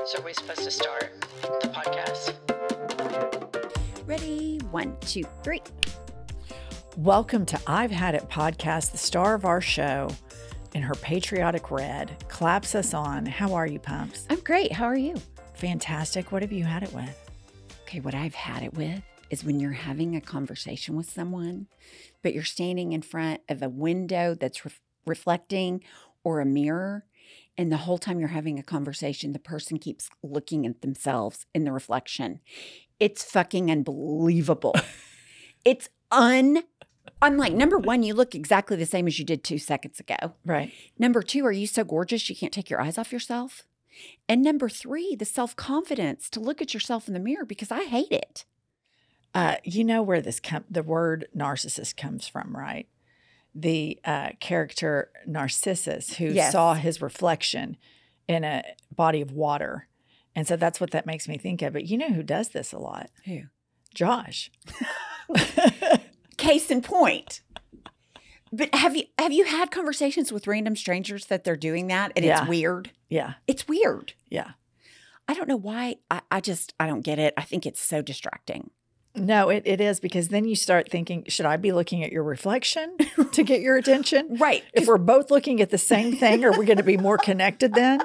So are we supposed to start the podcast? Ready? 1, 2, 3. Welcome to I've Had It podcast. The star of our show in her patriotic red claps us on. How are you, Pumps? I'm great. How are you? Fantastic. What have you had it with? Okay, what I've had it with is when you're having a conversation with someone, but you're standing in front of a window that's reflecting or a mirror, and the whole time you're having a conversation, the person keeps looking at themselves in the reflection. It's fucking unbelievable. I'm like, number one, you look exactly the same as you did 2 seconds ago. Right. Number two, are you so gorgeous you can't take your eyes off yourself? And number three, the self-confidence to look at yourself in the mirror, because I hate it. You know where the word narcissist comes from, right? The character Narcissus, who saw his reflection in a body of water. And so that's what that makes me think of. But you know who does this a lot? Who? Josh. Case in point. But have you had conversations with random strangers that they're doing that and it's weird? Yeah. It's weird. Yeah. I don't know why. I don't get it. I think it's so distracting. No, it is, because then you start thinking, should I be looking at your reflection to get your attention? Right. If we're both looking at the same thing, are we going to be more connected then?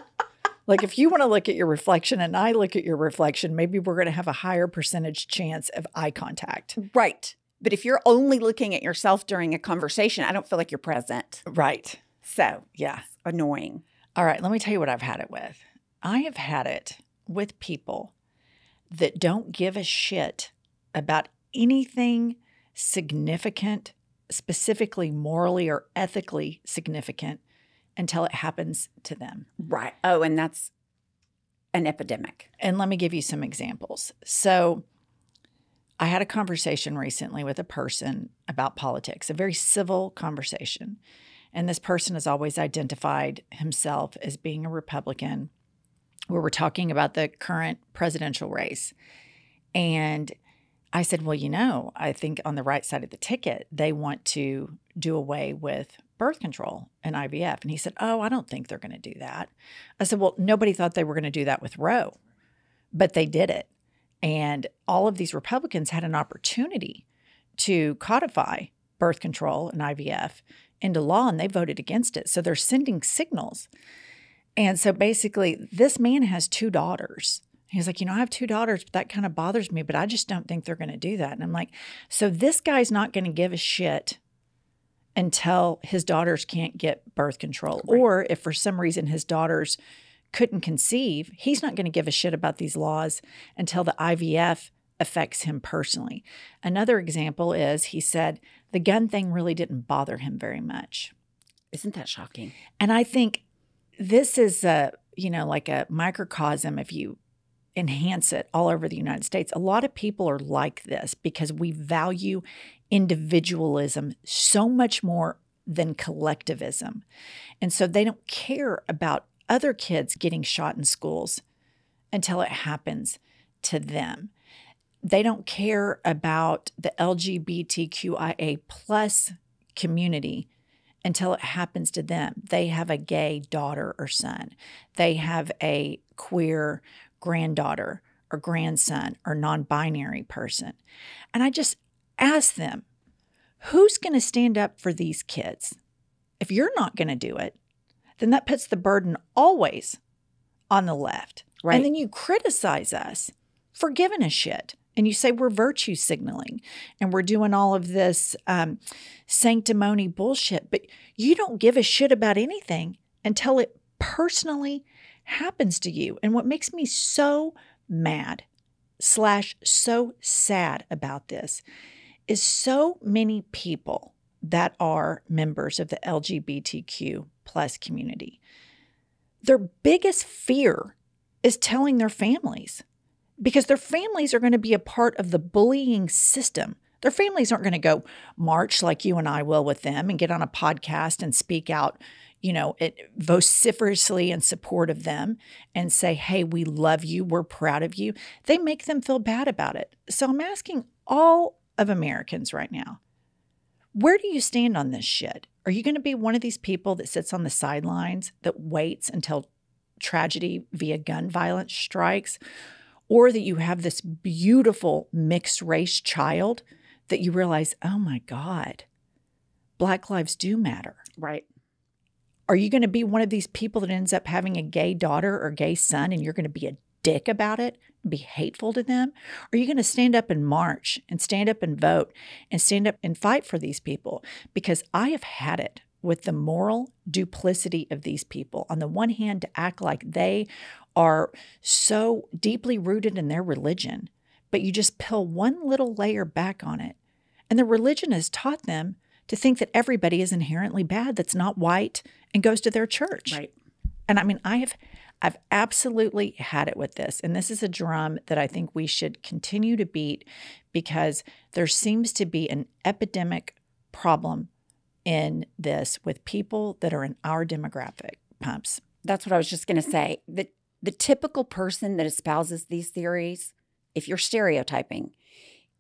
Like if you want to look at your reflection and I look at your reflection, maybe we're going to have a higher percentage chance of eye contact. Right. But if you're only looking at yourself during a conversation, I don't feel like you're present. Right. So, Yeah. it's annoying. All right. Let me tell you what I've had it with. I have had it with people that don't give a shit about anything significant, specifically morally or ethically significant, until it happens to them. Right. Oh, and that's an epidemic. And let me give you some examples. So I had a conversation recently with a person about politics, a very civil conversation. And this person has always identified himself as being a Republican. We were talking about the current presidential race. And I said, well, I think on the right side of the ticket, they want to do away with birth control and IVF. And he said, oh, I don't think they're going to do that. I said, well, nobody thought they were going to do that with Roe, but they did it. And all of these Republicans had an opportunity to codify birth control and IVF into law, and they voted against it. So they're sending signals. And so basically, this man has 2 daughters. He's like, I have 2 daughters, but that kind of bothers me, but I just don't think they're going to do that. And I'm like, so this guy's not going to give a shit until his daughters can't get birth control. Right. Or if for some reason his daughters couldn't conceive, he's not going to give a shit about these laws until the IVF affects him personally. Another example is he said the gun thing really didn't bother him very much. Isn't that shocking? And I think this is like a microcosm if you enhance it all over the United States. A lot of people are like this because we value individualism so much more than collectivism. And so they don't care about other kids getting shot in schools until it happens to them. They don't care about the LGBTQIA plus community until it happens to them. They have a gay daughter or son. They have a queer granddaughter or grandson or non-binary person. And I just ask them, who's going to stand up for these kids? If you're not going to do it, then that puts the burden always on the left. Right. And then you criticize us for giving a shit. And you say we're virtue signaling and we're doing all of this sanctimony bullshit. But you don't give a shit about anything until it personally happens to you. And what makes me so mad / so sad about this is so many people that are members of the LGBTQ plus community, their biggest fear is telling their families, because their families are going to be a part of the bullying system. Their families aren't going to go march like you and I will with them and get on a podcast and speak out, vociferously in support of them and say, hey, we love you, we're proud of you. They make them feel bad about it. So I'm asking all of Americans right now, where do you stand on this shit? Are you going to be one of these people that sits on the sidelines that waits until tragedy via gun violence strikes, or that you have this beautiful mixed race child that you realize, oh my God, Black lives do matter. Right. Are you going to be one of these people that ends up having a gay daughter or gay son and you're going to be a dick about it and be hateful to them? Or are you going to stand up and march and stand up and vote and stand up and fight for these people? Because I have had it with the moral duplicity of these people. On the one hand, to act like they are so deeply rooted in their religion, but you just peel one little layer back on it. And the religion has taught them to think that everybody is inherently bad that's not white and goes to their church. Right. And I mean, I've absolutely had it with this. And this is a drum that I think we should continue to beat because there seems to be an epidemic problem in this with people that are in our demographic, Pumps. That's what I was just going to say. The typical person that espouses these theories, if you're stereotyping,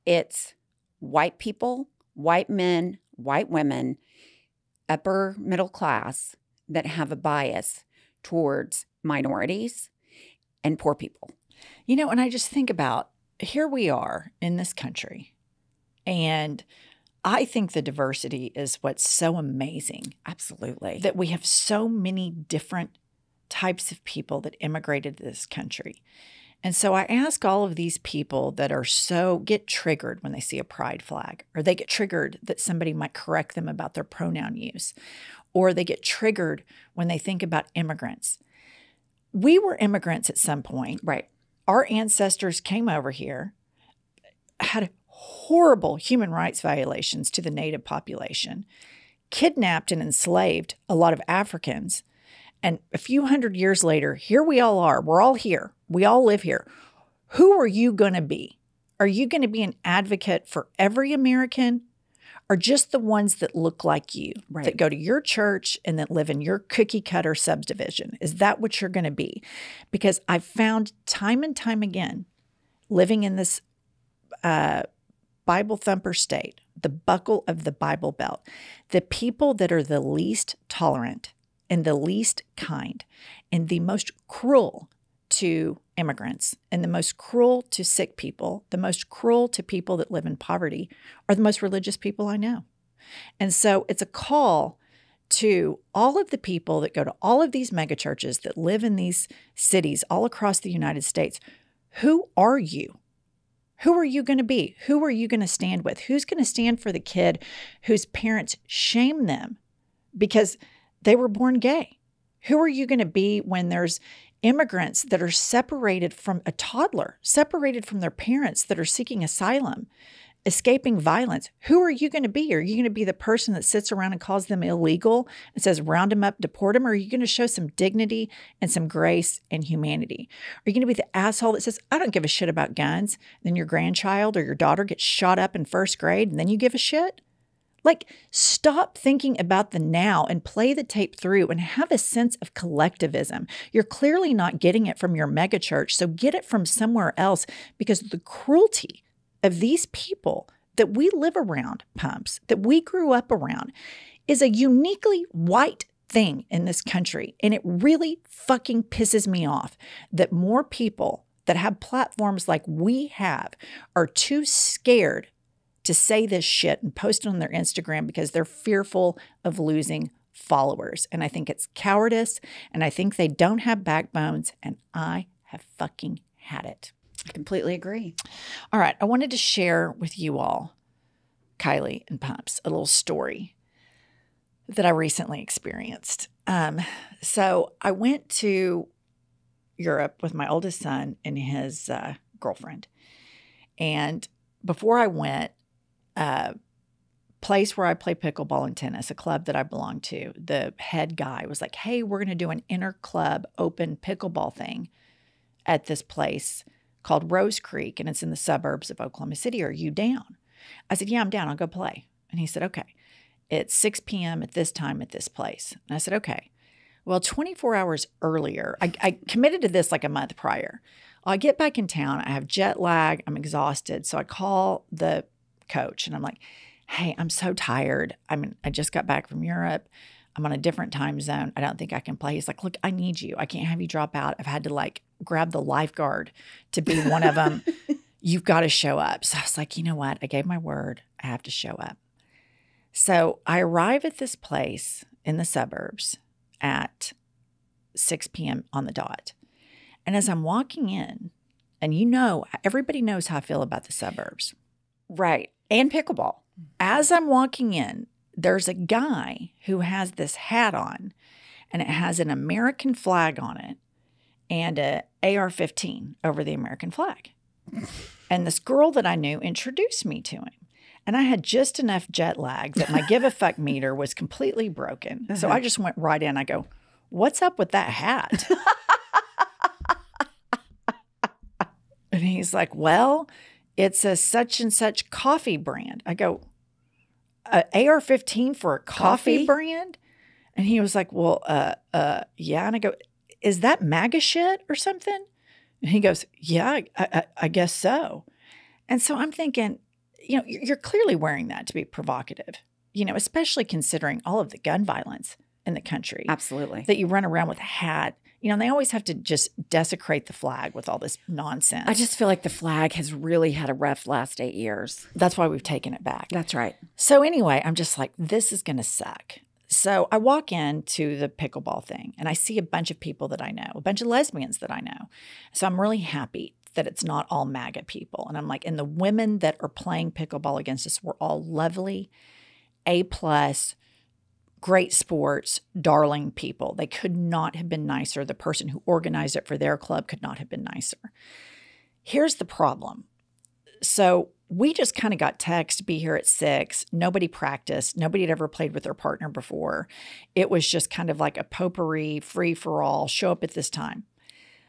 it's white people, white men, white women, upper middle class that have a bias towards minorities and poor people. You know, and I just think about, here we are in this country, and I think the diversity is what's so amazing. Absolutely. That we have so many different types of people that immigrated to this country. And so I ask all of these people that are get triggered when they see a pride flag, or they get triggered that somebody might correct them about their pronoun use, or they get triggered when they think about immigrants. We were immigrants at some point. Right. Our ancestors came over here, had horrible human rights violations to the native population, kidnapped and enslaved a lot of Africans. And a few hundred years later, here we all are. We're all here. We all live here. Who are you going to be? Are you going to be an advocate for every American, or just the ones that look like you, right, that go to your church and that live in your cookie cutter subdivision? Is that what you're going to be? Because I've found time and time again, living in this Bible thumper state, the buckle of the Bible Belt, the people that are the least tolerant and the least kind and the most cruel to immigrants and the most cruel to sick people, the most cruel to people that live in poverty, are the most religious people I know. And so it's a call to all of the people that go to all of these megachurches that live in these cities all across the United States. Who are you? Who are you going to be? Who are you going to stand with? Who's going to stand for the kid whose parents shame them because they were born gay? Who are you going to be when there's immigrants that are separated from a toddler, separated from their parents that are seeking asylum, escaping violence? Who are you going to be? Are you going to be the person that sits around and calls them illegal and says, round them up, deport them? Or are you going to show some dignity and some grace and humanity? Are you going to be the asshole that says, I don't give a shit about guns? Then your grandchild or your daughter gets shot up in first grade and then you give a shit? Like, stop thinking about the now and play the tape through and have a sense of collectivism. You're clearly not getting it from your megachurch, so get it from somewhere else, because the cruelty of these people that we live around, Pumps, that we grew up around, is a uniquely white thing in this country. And it really fucking pisses me off that more people that have platforms like we have are too scared to say this shit and post it on their Instagram because they're fearful of losing followers. And I think it's cowardice, and I think they don't have backbones, and I have fucking had it. I completely agree. All right. I wanted to share with you all, Kiley and Pumps, a little story that I recently experienced. So I went to Europe with my oldest son and his girlfriend. And before I went, place where I play pickleball and tennis, a club that I belong to, the head guy was like, hey, we're going to do an inter-club open pickleball thing at this place called Rose Creek, and it's in the suburbs of Oklahoma City. Are you down? I said, yeah, I'm down. I'll go play. And he said, okay. It's 6 p.m. at this time at this place. And I said, okay. Well, 24 hours earlier, I committed to this like a month prior. I get back in town. I have jet lag. I'm exhausted. So I call the coach and I'm like, hey, I'm so tired. I just got back from Europe. I'm on a different time zone. I don't think I can play. He's like, look, I need you. I can't have you drop out. I've had to like grab the lifeguard to be one of them. You've got to show up. So I was like, you know what? I gave my word. I have to show up. So I arrive at this place in the suburbs at 6 p.m. on the dot. And as I'm walking in, and you know, everybody knows how I feel about the suburbs. Right. And pickleball. As I'm walking in, there's a guy who has this hat on, and it has an American flag on it and a AR-15 over the American flag. And this girl that I knew introduced me to him. And I had just enough jet lag that my give a fuck meter was completely broken. So I just went right in. I go, what's up with that hat? And he's like, well, it's a such and such coffee brand. I go, AR-15 for a coffee brand? And he was like, well, yeah. And I go, is that MAGA shit or something? And he goes, yeah, I guess so. And so I'm thinking, you know, you're clearly wearing that to be provocative, you know, especially considering all of the gun violence in the country. Absolutely. That you run around with a hat. You know, and they always have to just desecrate the flag with all this nonsense. I just feel like the flag has really had a rough last 8 years. That's why we've taken it back. That's right. So anyway, I'm just like, this is going to suck. So I walk into the pickleball thing and I see a bunch of people that I know, a bunch of lesbians that I know. So I'm really happy that it's not all MAGA people. And I'm like, and the women that are playing pickleball against us were all lovely, A+, great sports, darling people. They could not have been nicer. The person who organized it for their club could not have been nicer. Here's the problem. So we just kind of got text to be here at 6. Nobody practiced. Nobody had ever played with their partner before. It was just kind of like a potpourri, free for all, show up at this time.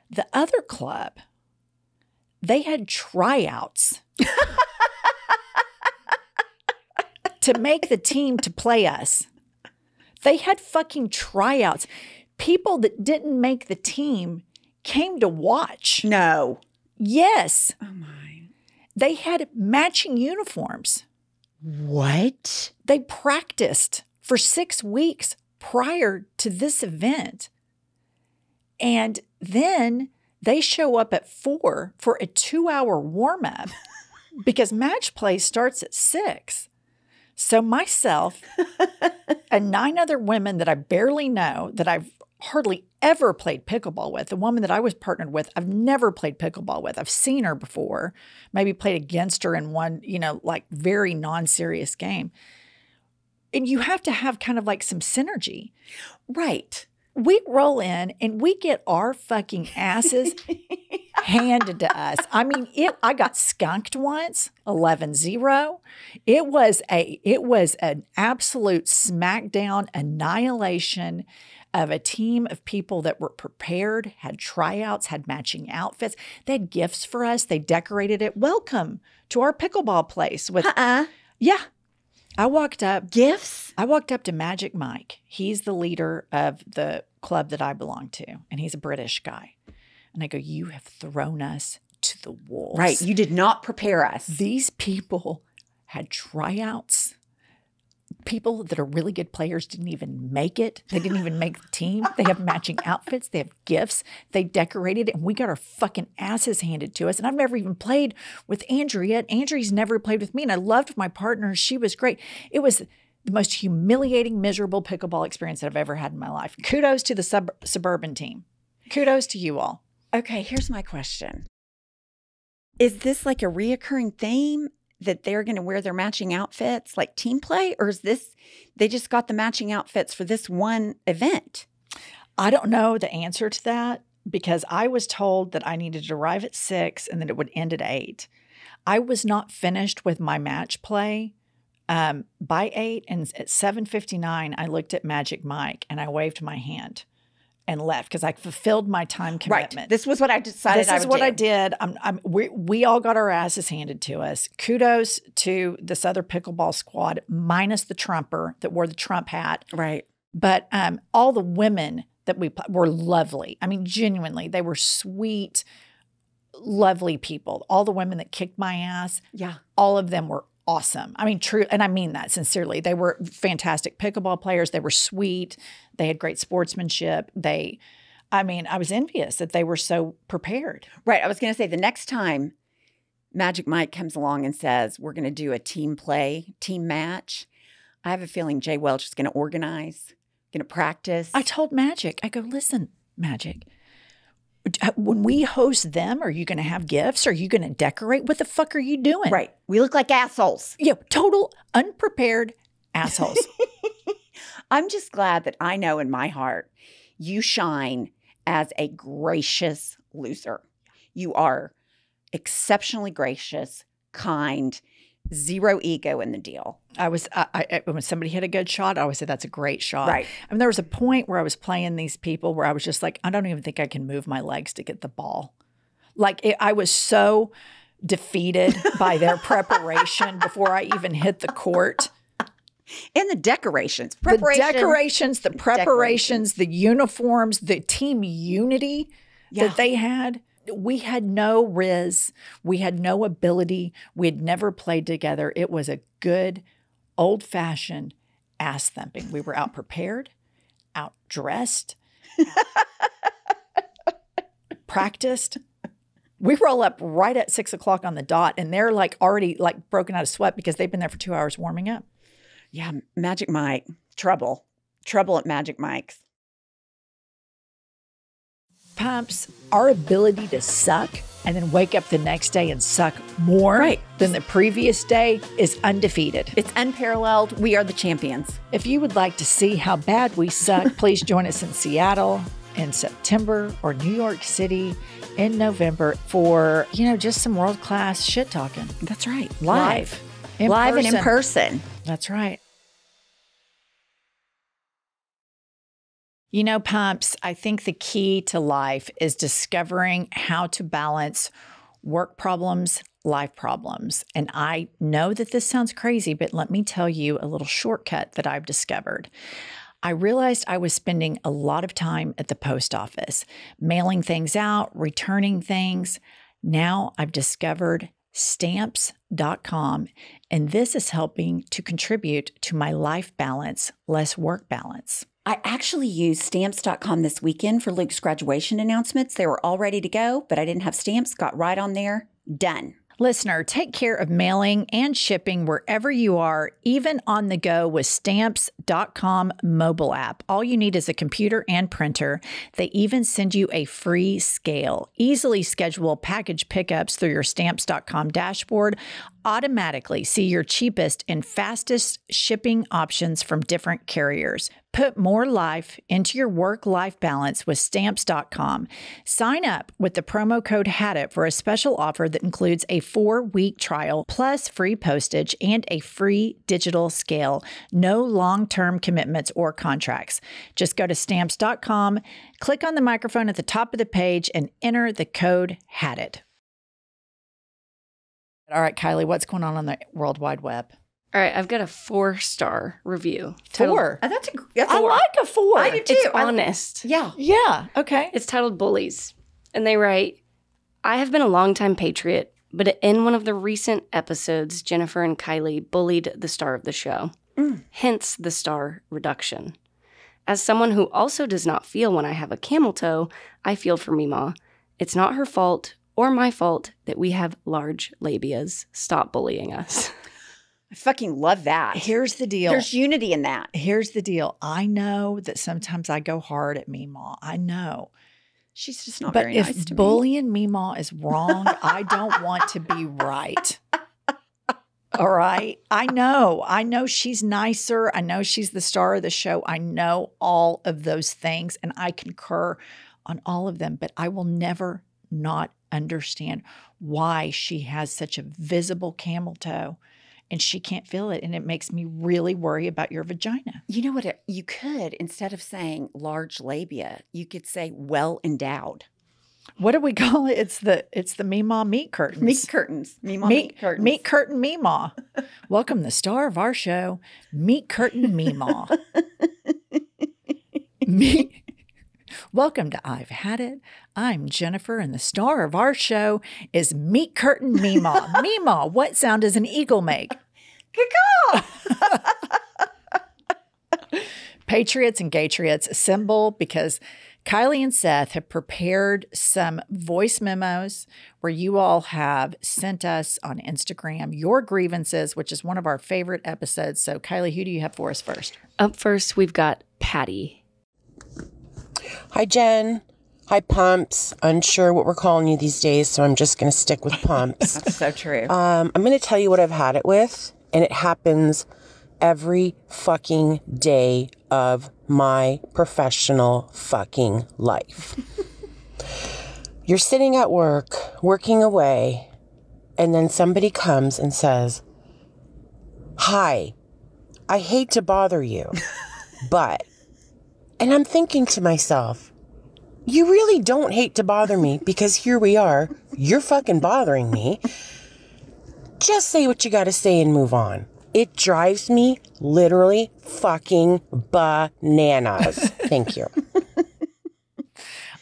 The other club, they had tryouts to make the team to play us. They had fucking tryouts. People that didn't make the team came to watch. No. Yes. Oh, my. They had matching uniforms. What? They practiced for 6 weeks prior to this event. And then they show up at 4 for a 2-hour warm-up because match play starts at 6. So myself and 9 other women that I barely know, that I've hardly ever played pickleball with, the woman that I was partnered with, I've never played pickleball with. I've seen her before, maybe played against her in one, you know, like very non-serious game. And you have to have kind of like some synergy. Right. We roll in and we get our fucking asses handed to us. I mean, I got skunked once, 11-0. It was an absolute smackdown annihilation of a team of people that were prepared, had tryouts, had matching outfits. They had gifts for us. They decorated it. Welcome to our pickleball place with Yeah. I walked up. Gifts? I walked up to Magic Mike. He's the leader of the club that I belong to, and he's a British guy. And I go, you have thrown us to the wolves. Right. You did not prepare us. These people had tryouts. People that are really good players didn't even make it. They didn't even make the team. They have matching outfits. They have gifts. They decorated it, and we got our fucking asses handed to us. And I've never even played with Andrew yet. Andrew's never played with me, and I loved my partner. She was great. It was the most humiliating, miserable pickleball experience that I've ever had in my life. Kudos to the Suburban team. Kudos to you all. Okay, here's my question. Is this like a reoccurring theme that they're going to wear their matching outfits like team play? Or is this, they just got the matching outfits for this one event? I don't know the answer to that because I was told that I needed to arrive at 6 and that it would end at 8. I was not finished with my match play by 8. And at 7:59, I looked at Magic Mike and I waved my hand and left because I fulfilled my time commitment. Right. This was what I decided I would do. This is what I did. We all got our asses handed to us. Kudos to this other pickleball squad, minus the Trumper that wore the Trump hat. Right. But all the women that were lovely. I mean, genuinely, they were sweet, lovely people. All the women that kicked my ass, yeah, all of them were awesome. I mean, true. And I mean that sincerely. They were fantastic pickleball players. They were sweet. They had great sportsmanship. I was envious that they were so prepared. Right. I was going to say the next time Magic Mike comes along and says, we're going to do a team match, I have a feeling Jay Welch is going to organize, going to practice. I told Magic, I go, listen, Magic, when we host them, are you going to have gifts? Are you going to decorate? What the fuck are you doing? Right. We look like assholes. Yeah, total unprepared assholes. I'm just glad that I know in my heart you shine as a gracious loser. You are exceptionally gracious, kind, zero ego in the deal. When somebody hit a good shot, I always say that's a great shot. Right. I mean, there was a point where I was playing these people where I was just like, I don't even think I can move my legs to get the ball. I was so defeated by their preparation before I even hit the court. And the decorations. The preparations, the uniforms, the team unity that they had. We had no riz. We had no ability. We had never played together. It was a good, old-fashioned ass thumping. We were out prepared, out dressed, practiced. We roll up right at 6 o'clock on the dot, and they're already broken out of sweat because they've been there for 2 hours warming up. Yeah, Magic Mike. Trouble at Magic Mike's. Pumps, our ability to suck and then wake up the next day and suck more than the previous day is undefeated. It's unparalleled. We are the champions. If you would like to see how bad we suck, please join us in Seattle in September or New York City in November for, just some world-class shit talking. That's right. Live and in person. That's right. Pumps, I think the key to life is discovering how to balance work problems, life problems. And I know that this sounds crazy, but let me tell you a little shortcut that I've discovered. I realized I was spending a lot of time at the post office, mailing things out, returning things. Now I've discovered stamps.com, and this is helping to contribute to my life balance, less work balance. I actually used stamps.com this weekend for Luke's graduation announcements. They were all ready to go, but I didn't have stamps. Got right on there. Done. Listener, take care of mailing and shipping wherever you are, even on the go with stamps.com mobile app. All you need is a computer and printer. They even send you a free scale. Easily schedule package pickups through your stamps.com dashboard. Automatically see your cheapest and fastest shipping options from different carriers. Put more life into your work-life balance with Stamps.com. Sign up with the promo code HADIT for a special offer that includes a 4-week trial plus free postage and a free digital scale. No long-term commitments or contracts. Just go to Stamps.com, click on the microphone at the top of the page, and enter the code HADIT. All right, Kiley, what's going on the World Wide Web? All right, I've got a 4-star review. 4? That's I like a 4. I do too. It's honest. Yeah. Yeah, okay. It's titled Bullies. And they write, I have been a longtime patriot, but in one of the recent episodes, Jennifer and Kiley bullied the star of the show. Hence the star reduction. As someone who also does not feel when I have a camel toe, I feel for Memaw. It's not her fault or my fault that we have large labias. Stop bullying us. I fucking love that. Here's the deal. There's unity in that. Here's the deal. I know that sometimes I go hard at Memaw. I know. She's just not very nice to me. But if bullying Memaw is wrong, I don't want to be right. All right? I know she's nicer. I know she's the star of the show. I know all of those things, and I concur on all of them. But I will never not understand why she has such a visible camel toe. And she can't feel it. And it makes me really worry about your vagina. You know what? You could, instead of saying large labia, you could say well endowed. What do we call it? It's the Memaw meat curtains. Meat curtains. Memaw meat curtains. Meat curtain Memaw. Welcome the star of our show, Meat Curtain Memaw. Welcome to I've Had It. I'm Jennifer, and the star of our show is Meat Curtain Memaw. Memaw, what sound does an eagle make? Patriots and Gatriots, assemble, because Kiley and Seth have prepared some voice memos where you all have sent us on Instagram your grievances, which is one of our favorite episodes. So, Kiley, who do you have for us first? Up first, we've got Patty. Hi, Jen. Hi, Pumps. Unsure what we're calling you these days, so I'm just going to stick with Pumps. That's so true. I'm going to tell you what I've had it with, and it happens every fucking day of my professional fucking life. You're sitting at work, working away, and then somebody comes and says, "Hi, I hate to bother you, but," and I'm thinking to myself, you really don't hate to bother me, because here we are, you're fucking bothering me. Just say what you gotta say and move on. It drives me literally fucking bananas. Thank you.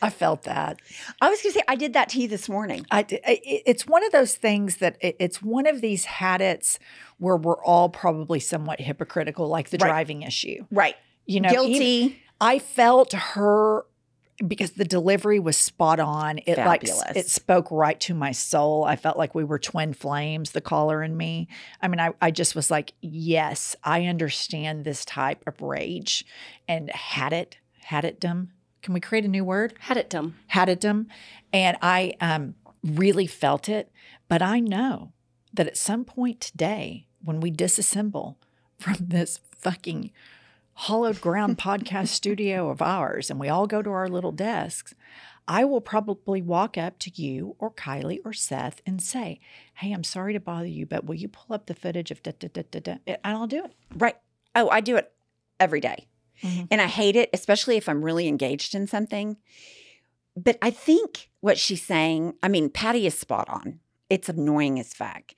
I felt that. I was going to say, I did that to you this morning. It's one of those things that it's one of these habits where we're all probably somewhat hypocritical, like the driving issue. Right. You know, guilty. I felt her, because the delivery was spot on. It Fabulous. it spoke right to my soul. I felt like we were twin flames, the caller and me. I mean, I just was like, yes, I understand this type of rage, and had-it-dom. Can we create a new word? Had-it-dom. And I really felt it. But I know that at some point today, when we disassemble from this fucking hollowed ground podcast studio of ours, and we all go to our little desks, I will probably walk up to you or Kiley or Seth and say, "Hey, I'm sorry to bother you, but will you pull up the footage of da-da-da-da-da?" And I'll do it. Right. Oh, I do it every day. Mm-hmm. And I hate it, especially if I'm really engaged in something. But I think what she's saying, I mean, Patty is spot on. It's annoying as fuck.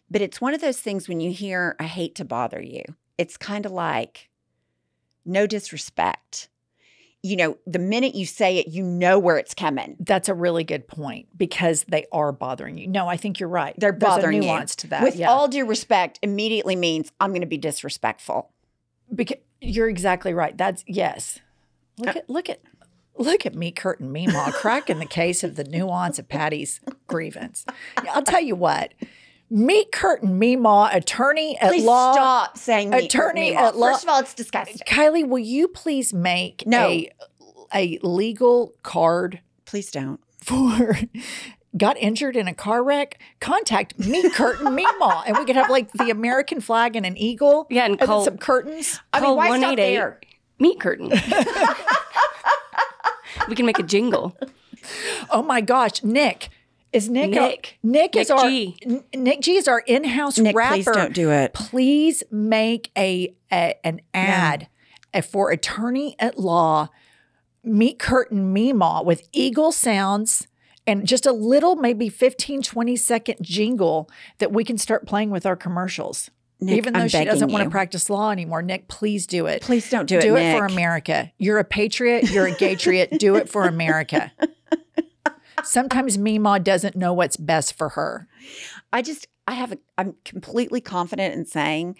But it's one of those things when you hear, "I hate to bother you," it's kind of like, no disrespect. You know, the minute you say it, you know where it's coming. That's a really good point, because they are bothering you. No, I think you're right. They're bothering There's a nuance to that. With all due respect, immediately means I'm going to be disrespectful. Because you're exactly right. That's yes. Look at me, Kurt and Memaw, cracking the case of the nuance of Patty's grievance. I'll tell you what. Meet Kurt and Memaw, attorney at please law. Stop saying meet attorney Kurt and Memaw. at law. First of all, it's disgusting. Kiley, will you please make a legal card? Please don't. For got injured in a car wreck? Contact Meet Kurt and Memaw, and we could have like the American flag and an eagle. Yeah, and call, some curtains. I mean, why stop 188 there? Meat curtain. We can make a jingle. Oh my gosh, Nick. Is Nick is our G. Nick G is our in-house rapper. Please don't do it. Please make an ad for attorney at law, Meet Kurt and Memaw, with eagle sounds and just a little, maybe 15, 20-second jingle that we can start playing with our commercials. Nick, even though I'm she doesn't begging want to you. practice law anymore. Nick, please do it. Please don't do it, Do it Nick. for America. You're a patriot. You're a gatriot. Do it for America. Sometimes Memaw doesn't know what's best for her. I'm completely confident in saying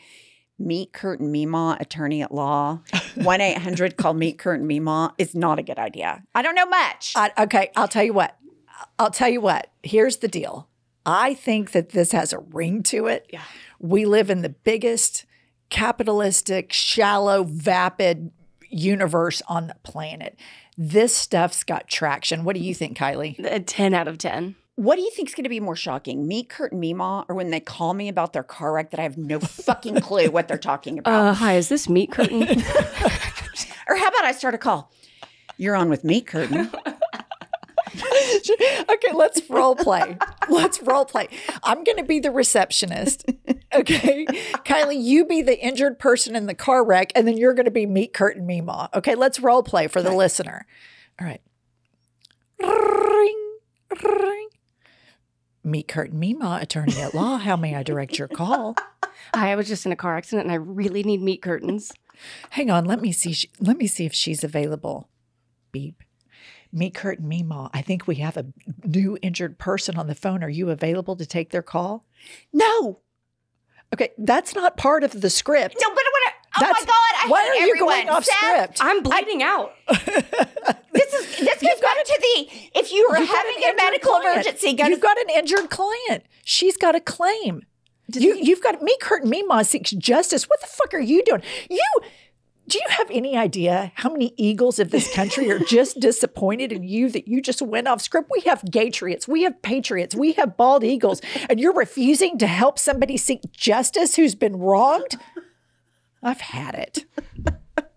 Meet Kurt and Memaw, attorney at law. 1-800 call Meet Kurt and Memaw is not a good idea. I don't know much. Okay, I'll tell you what. Here's the deal. I think that this has a ring to it. Yeah. We live in the biggest capitalistic, shallow, vapid universe on the planet. This stuff's got traction. What do you think, Kiley? A 10 out of 10. What do you think is going to be more shocking, Meet Kurt and Memaw, or when they call me about their car wreck that I have no fucking clue what they're talking about? Hi, is this meat curtain? Or how about I start a call? You're on with Meet Curtain. Okay, let's role play. I'm going to be the receptionist. Okay. Kiley, you be the injured person in the car wreck, and then you're going to be Meet Kurt and Memaw. Okay, let's role play for the listener. All right. Ring, ring. Meet Kurt and Memaw, attorney at law. How may I direct your call? Hi, I was just in a car accident and I really need meat curtains. Hang on, let me see if she's available. Beep. Meet Kurt and Memaw. I think we have a new injured person on the phone. Are you available to take their call? No. Okay, that's not part of the script. No, but oh my That's- God, I why hate are you everyone. going off Seth, script? I'm bleeding out. This goes back to the, if you were You've got having an a injured medical client. emergency, go You've to got an injured client. She's got a claim. You've got Meat Curtain Memaw seeks justice. What the fuck are you doing? Do you have any idea how many eagles of this country are just disappointed in you that you just went off script? We have Gatriots, we have Patriots, we have bald eagles, and you're refusing to help somebody seek justice who's been wronged? I've had it.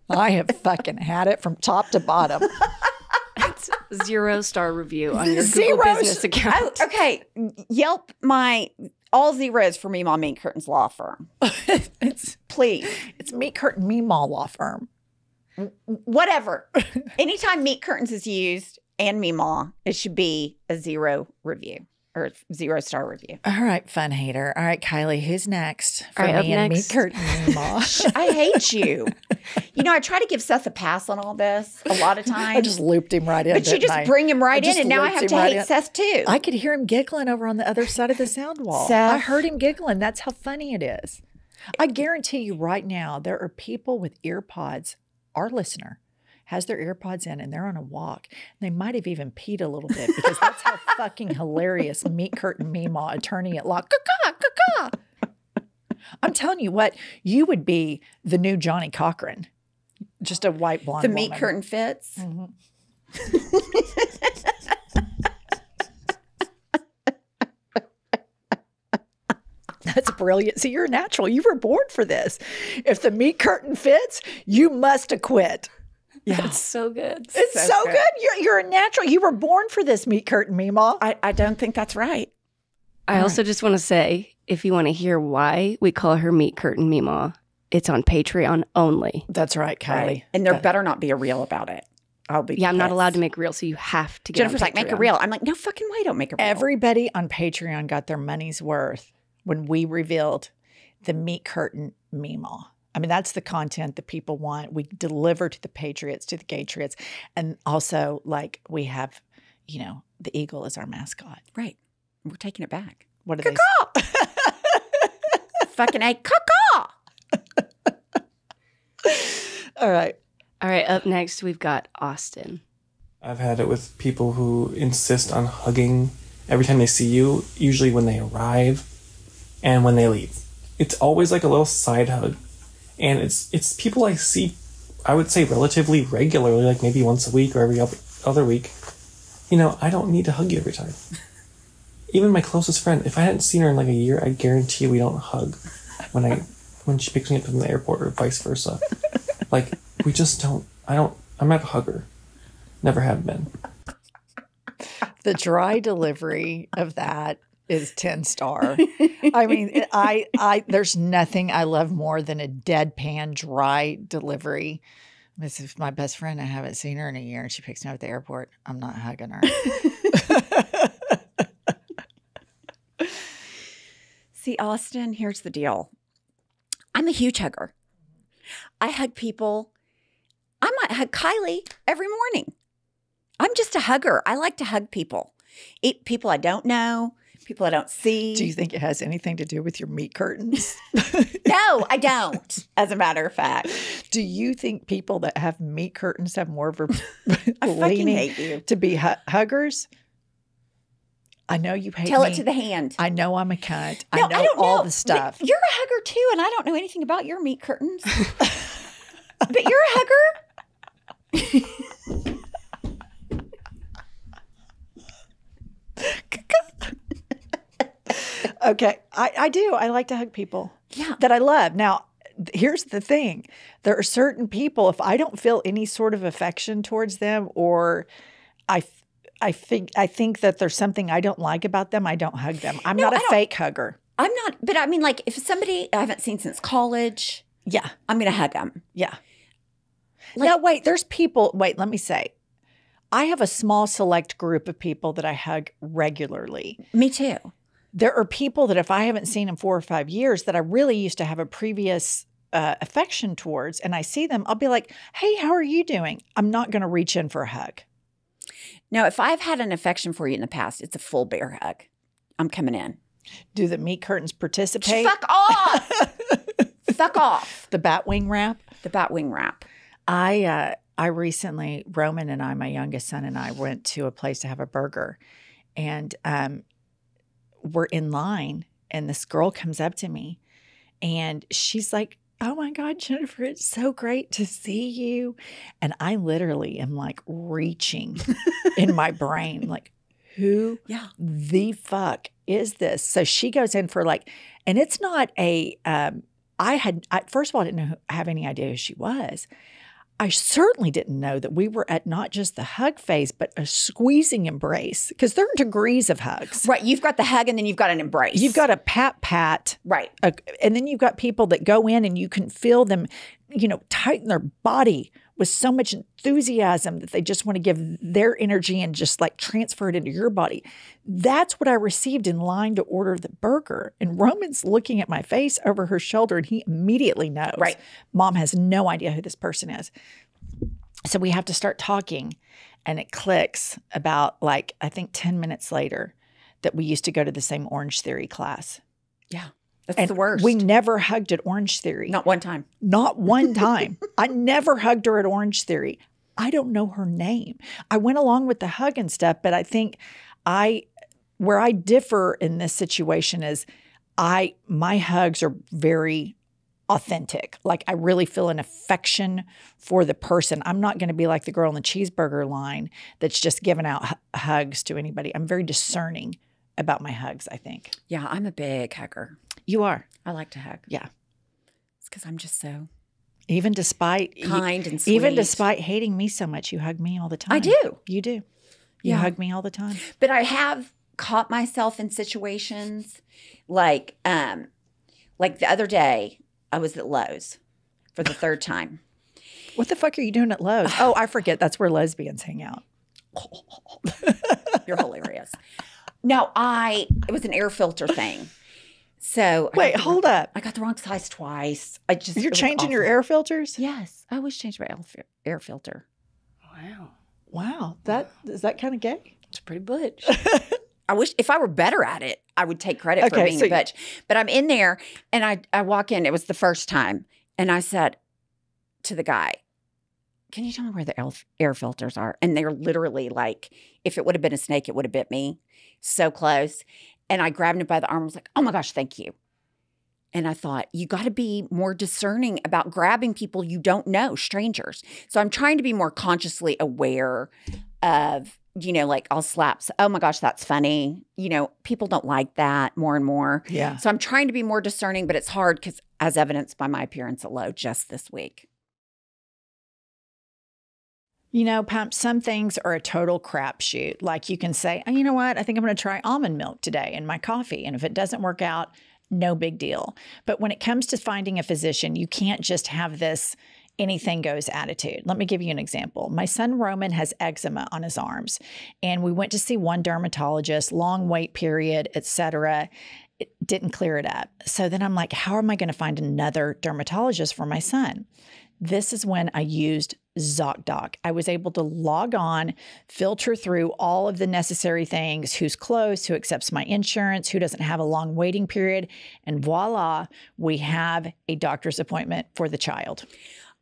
I have fucking had it from top to bottom. 0-star review on your Zero Google business account. okay, Yelp all zeros for Memaw Meat Curtains Law Firm. Please. It's Meat Curtain Memaw Law Firm. Whatever. Anytime Meat Curtains is used and Memaw, it should be a 0 review or 0-star review. All right, fun hater. All right, Kiley, who's next? For All right, me up and Meat next. Curtain Memaw. I hate you. You know, I try to give Seth a pass on all this a lot of times. I just looped him right in. But you didn't just I? bring him right I just in, and now I looped have him to right hate in. Seth too. I could hear him giggling over on the other side of the sound wall. Seth. I heard him giggling. That's how funny it is. I guarantee you right now, there are people with ear pods. Our listener has their ear pods in and they're on a walk. They might have even peed a little bit because that's how fucking hilarious Meat Curtain Memaw, attorney at law. Caw-caw. I'm telling you what, you would be the new Johnny Cochran. Just a white blonde the woman. Meat Curtain fits. That's brilliant. See, you're a natural. You were born for this. If the meat curtain fits, you must acquit. Yeah. It's so good. It's so good. You're a natural. You were born for this Meat Curtain Memaw. I don't think that's right. I also just want to say, if you want to hear why we call her Meat Curtain Memaw, it's on Patreon only. That's right, Kiley. Right. And there better not be a reel about it. I'll be Yeah, I'm not pissed. allowed to make reels, so you have to get Jennifer's on like, make a Patreon. reel. I'm like, no fucking way, don't make a reel. Everybody on Patreon got their money's worth when we revealed the Meat Curtain Memaw. I mean, that's the content that people want. We deliver to the Patriots, to the Gatriots. And also, like, we have, you know, the eagle is our mascot. Right. We're taking it back. What do they say? Fucking A, caw. All right. All right, up next, we've got Austin. I've had it with people who insist on hugging every time they see you, usually when they arrive and when they leave. It's always like a little side hug. And it's people I see, I would say relatively regularly, like maybe once a week or every other week. You know, I don't need to hug you every time. Even my closest friend, if I hadn't seen her in like a year, I guarantee we don't hug when she picks me up from the airport or vice versa. Like, we just don't, I'm not a hugger. Never have been. The dry delivery of that is 10-star. I mean, there's nothing I love more than a deadpan dry delivery. This is my best friend. I haven't seen her in a year and she picks me up at the airport. I'm not hugging her. See, Austin, here's the deal. I'm a huge hugger. I hug people. I might hug Kiley every morning. I'm just a hugger. I like to hug people. People I don't know, people I don't see. Do you think it has anything to do with your meat curtains? No, I don't, as a matter of fact. Do you think people that have meat curtains have more of a I fucking leaning hate you. to be huggers? I know you hate Tell me. it to the hand. I know I'm a cunt. No, I know all the stuff. You're a hugger too, and I don't know anything about your meat curtains. But you're a hugger. Okay, I do. I like to hug people Yeah. that I love. Now, here's the thing. There are certain people, if I don't feel any sort of affection towards them, or I think that there's something I don't like about them, I don't hug them. I'm not a fake hugger. I'm not, but I mean, like, if somebody I haven't seen since college, Yeah, I'm going to hug them. yeah. Like- Now, wait, there's people, wait, let me say. I have a small select group of people that I hug regularly. Me too. There are people that if I haven't seen in 4 or 5 years that I really used to have a previous affection towards, and I see them, I'll be like, hey, how are you doing? I'm not going to reach in for a hug. Now, if I've had an affection for you in the past, it's a full bear hug. I'm coming in. Do the meat curtains participate? Fuck off. Fuck off. The bat wing wrap? The bat wing wrap. I recently, Roman and I, my youngest son and I, went to a place to have a burger. And we're in line, and this girl comes up to me, and she's like, "Oh my God, Jennifer, it's so great to see you." And I literally am like reaching in my brain, like, who the fuck is this? So she goes in for like, and it's not a, first of all, I didn't have any idea who she was. I certainly didn't know that we were at not just the hug phase, but a squeezing embrace, because there are degrees of hugs. Right. You've got the hug and then you've got an embrace. You've got a pat. Right. And then you've got people that go in and you can feel them, tighten their body with so much enthusiasm that they just want to give their energy and just like transfer it into your body. That's what I received in line to order the burger. And Roman's looking at my face over her shoulder, and he immediately knows. Right. Mom has no idea who this person is. So we have to start talking, and it clicks about like, I think 10 minutes later, that we used to go to the same Orange Theory class. Yeah. That's the worst. We never hugged at Orange Theory. Not one time. Not one time. I never hugged her at Orange Theory. I don't know her name. I went along with the hug and stuff, but I think where I differ in this situation is my hugs are very authentic. Like I really feel an affection for the person. I'm not going to be like the girl in the cheeseburger line that's just giving out hugs to anybody. I'm very discerning about my hugs, I think. Yeah, I'm a big hugger. You are. I like to hug. Yeah. It's because I'm just so even despite kind and sweet. Even despite hating me so much, you hug me all the time. I do. You do. You hug me all the time. But I have caught myself in situations like the other day, I was at Lowe's for the third time. What the fuck are you doing at Lowe's? Oh, I forget. That's where lesbians hang out. You're hilarious. No, it was an air filter thing. So wait, hold up. I got the wrong size twice. You're changing your air filters? Yes, I always change my air filter. Wow. Is that kind of gay? It's pretty butch. I wish if I were better at it, I would take credit for being a butch. But I'm in there and I walk in. It was the first time, and I said to the guy, "Can you tell me where the air filters are?" And they're literally like, if it would have been a snake, it would have bit me. So close. And I grabbed him by the arm. I was like, "Oh my gosh, thank you." And I thought, you got to be more discerning about grabbing people you don't know, strangers. So I'm trying to be more consciously aware of, like I'll slap. Oh my gosh, that's funny. People don't like that more and more. Yeah. So I'm trying to be more discerning, but it's hard because as evidenced by my appearance at Lowe just this week. Pump, some things are a total crapshoot. Like you can say, "Oh, you know what? I think I'm going to try almond milk today in my coffee." And if it doesn't work out, no big deal. But when it comes to finding a physician, you can't just have this anything goes attitude. Let me give you an example. My son Roman has eczema on his arms, and we went to see one dermatologist, long wait period, etc. It didn't clear it up. So then I'm like, how am I going to find another dermatologist for my son? This is when I used ZocDoc. I was able to log on, filter through all of the necessary things, who's close, who accepts my insurance, who doesn't have a long waiting period, and voila, we have a doctor's appointment for the child.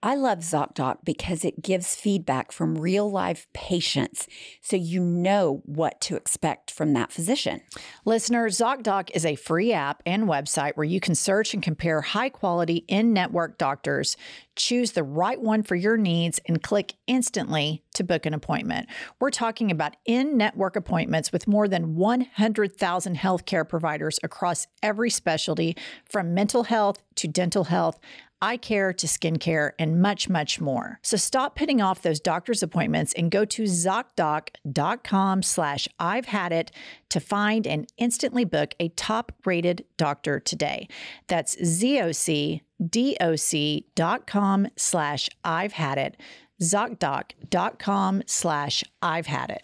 I love ZocDoc because it gives feedback from real life patients so you know what to expect from that physician. Listeners, ZocDoc is a free app and website where you can search and compare high quality in-network doctors, choose the right one for your needs, and click instantly to book an appointment. We're talking about in-network appointments with more than 100,000 healthcare providers across every specialty, from mental health to dental health, eye care to skincare, and much, much more. So stop putting off those doctor's appointments and go to ZocDoc.com/I've had it to find and instantly book a top-rated doctor today. That's ZocDoc.com/I've had it. ZocDoc.com/I've had it.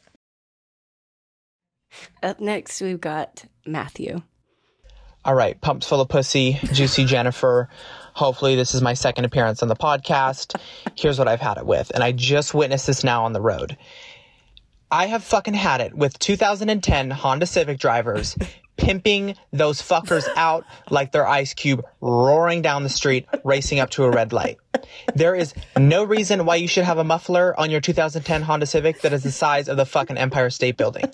Up next, we've got Matthew. All right, pumped full of pussy, juicy Jennifer. Hopefully this is my second appearance on the podcast. Here's what I've had it with. And I just witnessed this now on the road. I have fucking had it with 2010 Honda Civic drivers pimping those fuckers out like they're Ice Cube, roaring down the street, racing up to a red light. There is no reason why you should have a muffler on your 2010 Honda Civic that is the size of the fucking Empire State Building.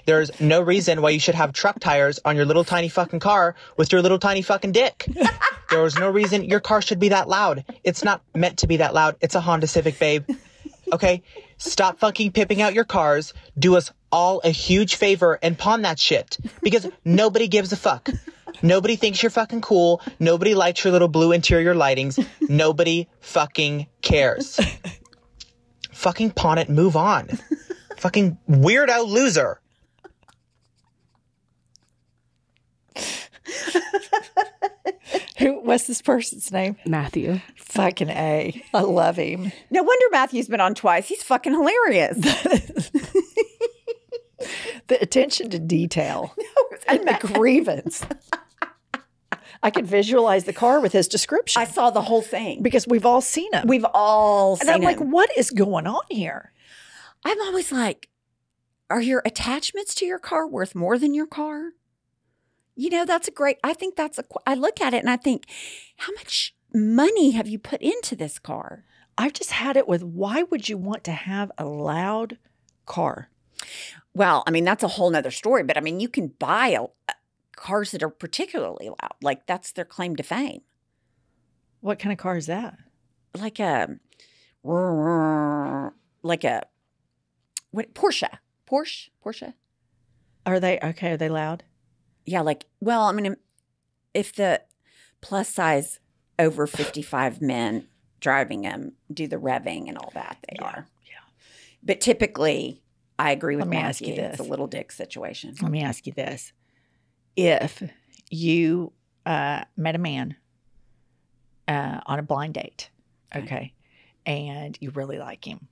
There's no reason why you should have truck tires on your little tiny fucking car with your little tiny fucking dick. There is no reason your car should be that loud. It's not meant to be that loud. It's a Honda Civic, babe. Okay? Stop fucking pimping out your cars. Do us all a huge favor and pawn that shit. Because nobody gives a fuck. Nobody thinks you're fucking cool. Nobody likes your little blue interior lightings. Nobody fucking cares. Fucking pawn it and move on. Fucking weirdo loser. What's this person's name? Matthew. Fucking A. I love him. No wonder Matthew's been on twice. He's fucking hilarious. The attention to detail and the grievance. I could visualize the car with his description. I saw the whole thing. Because we've all seen him. We've all seen And I'm like, him. what is going on here? I'm always like, are your attachments to your car worth more than your car? You know, I look at it and I think, how much money have you put into this car? I've just had it with, why would you want to have a loud car? Well, I mean, that's a whole nother story, but I mean, you can buy cars that are particularly loud. Like that's their claim to fame. What kind of car is that? Like a Porsche. Are they loud? Yeah, I mean, if the plus size over 55 men driving them do the revving and all that, they are. Yeah. But typically, I agree with Let me Matthew. ask you this. It's a little dick situation. Let me ask you this. If you met a man on a blind date, okay, and you really like him,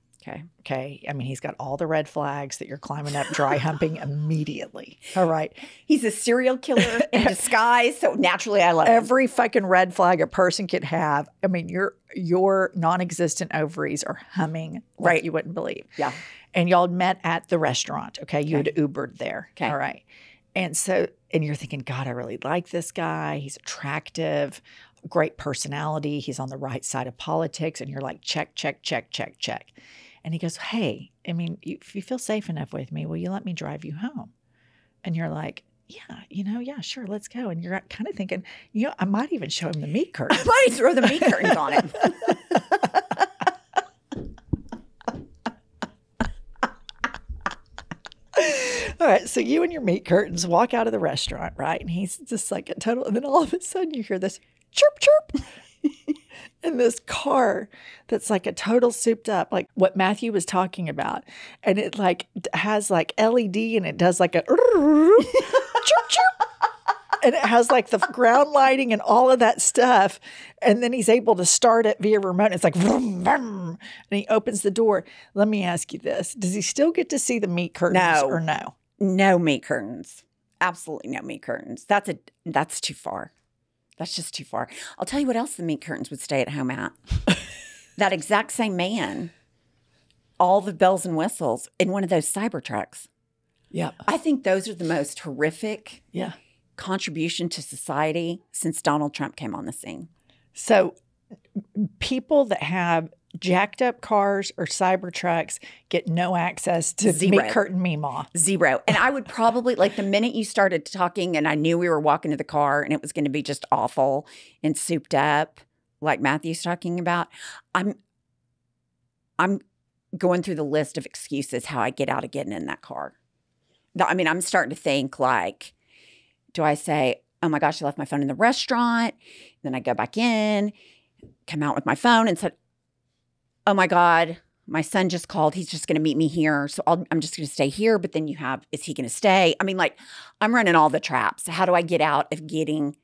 okay, I mean, he's got all the red flags that you're climbing up dry humping immediately, all right? He's a serial killer in disguise, so naturally I love him. Every fucking red flag a person could have. I mean, your non-existent ovaries are humming like you wouldn't believe. Yeah. And y'all met at the restaurant, okay? You had Ubered there, okay. All right. And you're thinking, God, I really like this guy. He's attractive, great personality. He's on the right side of politics. And you're like, check, check, check, check, check. And he goes, hey, I mean, if you feel safe enough with me, will you let me drive you home? And you're like, yeah, sure, let's go. And you're kind of thinking, I might even show him the meat curtains. I might throw the meat curtains on him. All right, so you and your meat curtains walk out of the restaurant, right? And he's just like a total, and then all of a sudden you hear this chirp, chirp. In this car that's like a total souped up, like what Matthew was talking about. And it like has like LED and it does like a chirp, chirp. And it has like the ground lighting and all of that stuff. And then he's able to start it via remote. It's like, vroom, vroom, and he opens the door. Let me ask you this. Does he still get to see the meat curtains or no? No meat curtains. Absolutely no meat curtains. That's too far. That's just too far. I'll tell you what else the meat curtains would stay at home at. That exact same man, all the bells and whistles in one of those cyber trucks. Yeah. I think those are the most horrific contribution to society since Donald Trump came on the scene. So people that have jacked up cars or cyber trucks get no access to meat curtain Memaw. Zero. And I would probably, like the minute you started talking and I knew we were walking to the car and it was going to be just awful and souped up, like Matthew's talking about, I'm going through the list of excuses how I get out of getting in that car. I mean, I'm starting to think like, do I say, oh my gosh, I left my phone in the restaurant. Then I go back in, come out with my phone and said, oh my God, my son just called. He's just going to meet me here. So I'm just going to stay here. But then is he going to stay? I mean, like, I'm running all the traps. How do I get out of getting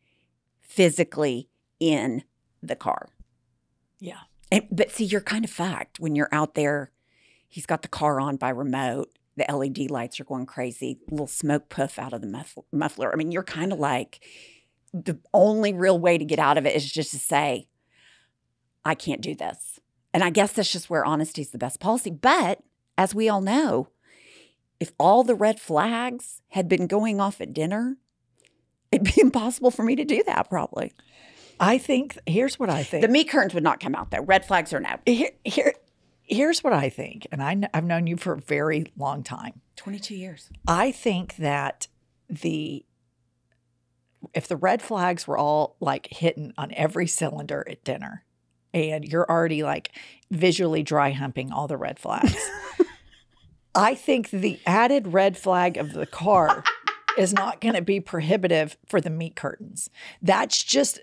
physically in the car? Yeah. But see, you're kind of fucked when you're out there. He's got the car on by remote. The LED lights are going crazy. A little smoke puff out of the muffler. I mean, you're kind of like, the only real way to get out of it is just to say, I can't do this. And I guess that's just where honesty is the best policy. But as we all know, if all the red flags had been going off at dinner, it'd be impossible for me to do that probably. I think, here's what I think. The meat curtains would not come out though. Red flags or no. Here's what I think. And I've known you for a very long time. 22 years. I think that if the red flags were all like hitting on every cylinder at dinner and you're already like visually dry humping all the red flags, I think the added red flag of the car is not going to be prohibitive for the meat curtains. That's just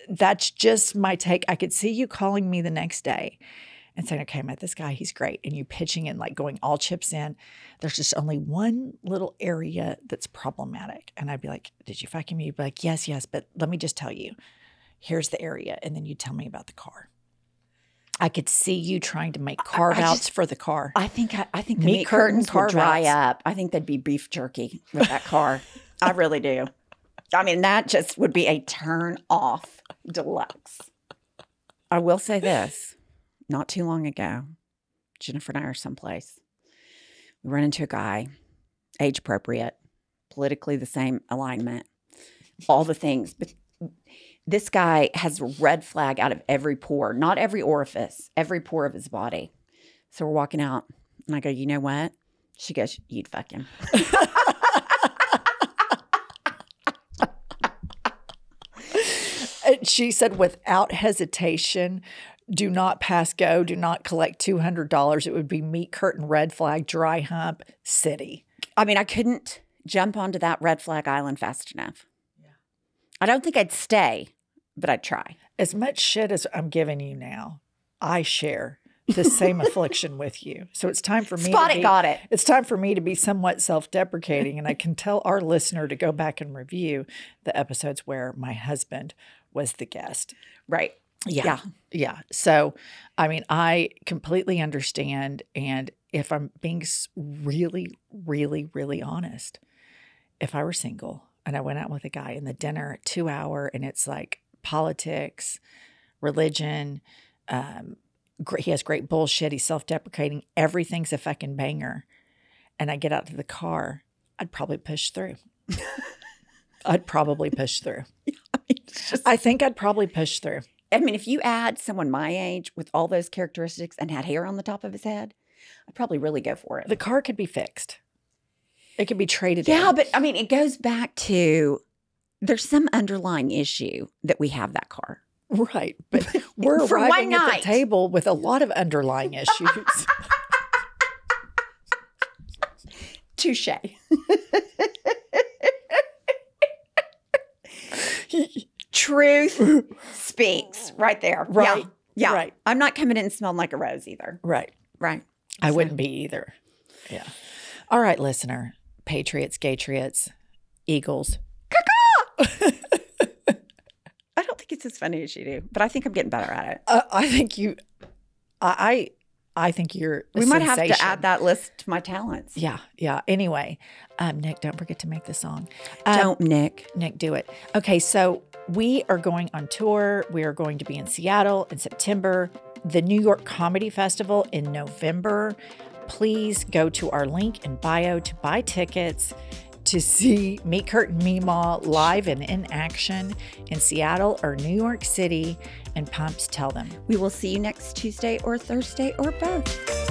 my take. I could see you calling me the next day and saying, okay, I met this guy, he's great. And you pitching and like going all chips in. There's just only one little area that's problematic. And I'd be like, did you fuck him? You'd be like, yes, but let me just tell you, here's the area. And then you tell me about the car. I could see you trying to make carve-outs for the car. I think the meat curtains would dry up. I think that'd be beef jerky with that car. I really do. I mean, that just would be a turn off deluxe. I will say this. Not too long ago, Jennifer and I are someplace. We run into a guy, age appropriate, politically the same alignment, all the things. But this guy has a red flag out of every pore, not every orifice, every pore of his body. So we're walking out, and I go, you know what? She goes, you'd fuck him. And she said, without hesitation, do not pass go, do not collect $200. It would be meat curtain, red flag, dry hump, city. I mean, I couldn't jump onto that red flag island fast enough. Yeah. I don't think I'd stay, but I'd try. As much shit as I'm giving you now, I share the same affliction with you. So it's time for me got it. It's time for me to be somewhat self-deprecating, and I can tell our listener to go back and review the episodes where my husband was the guest. Right. Yeah. So, I mean, I completely understand. And if I'm being really, really, really honest, if I were single and I went out with a guy in the dinner 2 hour and it's like politics, religion, he has great bullshit, he's self-deprecating, everything's a fucking banger, and I get out to the car, I'd probably push through. I think I'd probably push through. I mean, if you add someone my age with all those characteristics and had hair on the top of his head, I'd probably really go for it. The car could be fixed. It could be traded in. Yeah, but I mean, it goes back to there's some underlying issue that we have that car. Right. But we're arriving at the table with a lot of underlying issues. Touche. Truth speaks right there. Right. Yeah. Right. I'm not coming in smelling like a rose either. Right. I wouldn't be either. Yeah. All right, listener. Patriots, Gatriots, Eagles. I don't think it's as funny as you do, but I think I'm getting better at it. I think you're We might have to add that list to my talents. Yeah. Anyway, Nick, don't forget to make the song. Don't, Nick. Nick, do it. Okay, so we are going on tour. We are going to be in Seattle in September, the New York Comedy Festival in November. Please go to our link in bio to buy tickets to see Meat Curtain Memaw live and in action in Seattle or New York City. And Pumps, tell them. We will see you next Tuesday or Thursday or both.